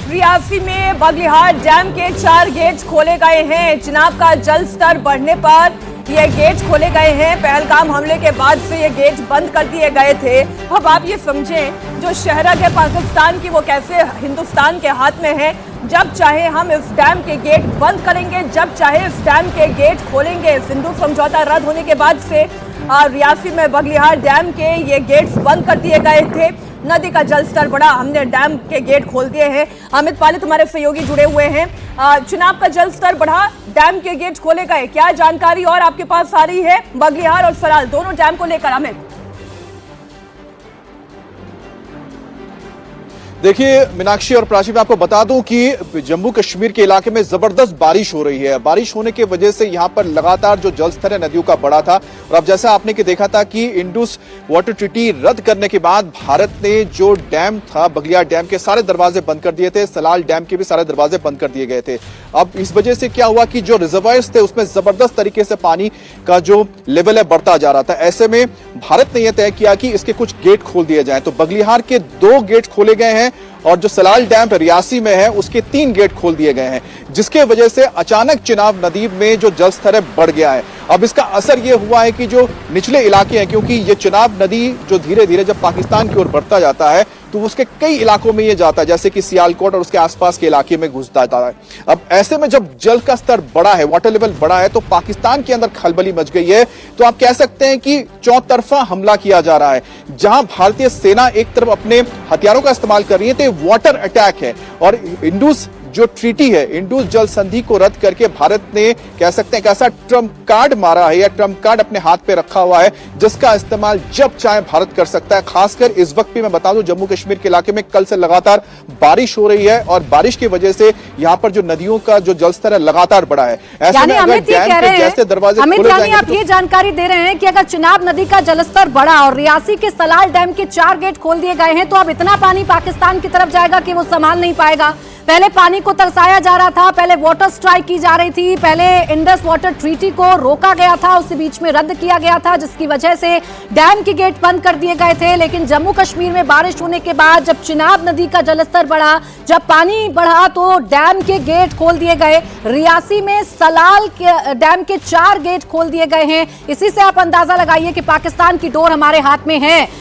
रियासी में बगलिहार डैम के 4 गेट खोले गए हैं। चिनाब का जल स्तर बढ़ने पर ये गेट खोले गए हैं। पहलगाम हमले के बाद से ये गेट बंद कर दिए गए थे। अब आप ये समझें, जो शहरत है पाकिस्तान की वो कैसे हिंदुस्तान के हाथ में है। जब चाहे हम इस डैम के गेट बंद करेंगे, जब चाहे इस डैम के गेट खोलेंगे। सिंधु समझौता रद्द होने के बाद से रियासी में बगलिहार डैम के ये गेट्स बंद कर दिए गए थे। नदी का जल स्तर बढ़ा, हमने डैम के गेट खोल दिए हैं। अमित पालित हमारे सहयोगी जुड़े हुए हैं। चिनाब का जल स्तर बढ़ा, डैम के गेट खोले गए, क्या जानकारी और आपके पास आ रही है बगलिहार और सराल दोनों डैम को लेकर? अमित, देखिए मीनाक्षी और प्राची, मैं आपको बता दूं कि जम्मू कश्मीर के इलाके में जबरदस्त बारिश हो रही है। बारिश होने की वजह से यहां पर लगातार जो जल स्तर है नदियों का बढ़ा था। और अब जैसा आपने कि देखा था कि इंडस वाटर ट्रीटी रद्द करने के बाद भारत ने जो डैम था बगलिहार डैम के सारे दरवाजे बंद कर दिए थे, सलाल डैम के भी सारे दरवाजे बंद कर दिए गए थे। अब इस वजह से क्या हुआ कि जो रिजर्वायर्स थे उसमें जबरदस्त तरीके से पानी का जो लेवल है बढ़ता जा रहा था। ऐसे में भारत ने यह तय किया कि इसके कुछ गेट खोल दिए जाएं। तो बगलिहार के 2 गेट खोले गए हैं और जो सलाल डैम रियासी में है उसके 3 गेट खोल दिए गए हैं, जिसके वजह से अचानक चिनाब नदी में जो जल स्तर है बढ़ गया है। अब इसका असर यह हुआ है कि जो निचले इलाके हैं, क्योंकि ये चिनाब नदी जो धीरे धीरे जब पाकिस्तान की ओर बढ़ता जाता है तो उसके कई इलाकों में ये जाता है, जैसे कि सियालकोट और उसके आसपास के इलाके में घुस जाता है। अब ऐसे में जब जल का स्तर बढ़ा है, वाटर लेवल बढ़ा है, तो पाकिस्तान के अंदर खलबली मच गई है। तो आप कह सकते हैं कि चौतरफा हमला किया जा रहा है। जहां भारतीय सेना एक तरफ अपने हथियारों का इस्तेमाल कर रही है तो वाटर अटैक है। और इंडस जो ट्रीटी है, इंडस जल संधि को रद्द करके भारत ने कह सकते हैं एक ऐसा ट्रम्प कार्ड मारा है या ट्रम्प कार्ड अपने हाथ पे रखा हुआ है जिसका इस्तेमाल जब चाहे भारत कर सकता है। खासकर इस वक्त भी मैं बता दूं, जम्मू कश्मीर के इलाके में कल से लगातार बारिश हो रही है और बारिश की वजह से यहां पर जो नदियों का जो जलस्तर है लगातार बढ़ा है। ऐसे में अगर डैम के जैसे दरवाजे खोले जाएंगे, आप ये जानकारी दे रहे हैं कि अगर चिनाब नदी का जलस्तर बढ़ा और रियासी के सलाल डैम के 4 गेट खोल दिए गए हैं तो अब इतना पानी पाकिस्तान की तरफ जाएगा कि वो संभाल नहीं पाएगा। पहले पानी को तरसाया जा रहा था, पहले वाटर स्ट्राइक की जा रही थी, पहले इंडस वाटर ट्रीटी को रोका गया था, उसे बीच में रद्द किया गया था, जिसकी वजह से डैम के गेट बंद कर दिए गए थे। लेकिन जम्मू कश्मीर में बारिश होने के बाद जब चिनाब नदी का जलस्तर बढ़ा, जब पानी बढ़ा तो डैम के गेट खोल दिए गए। रियासी में सलाल के डैम के 4 गेट खोल दिए गए हैं। इसी से आप अंदाजा लगाइए कि पाकिस्तान की डोर हमारे हाथ में है।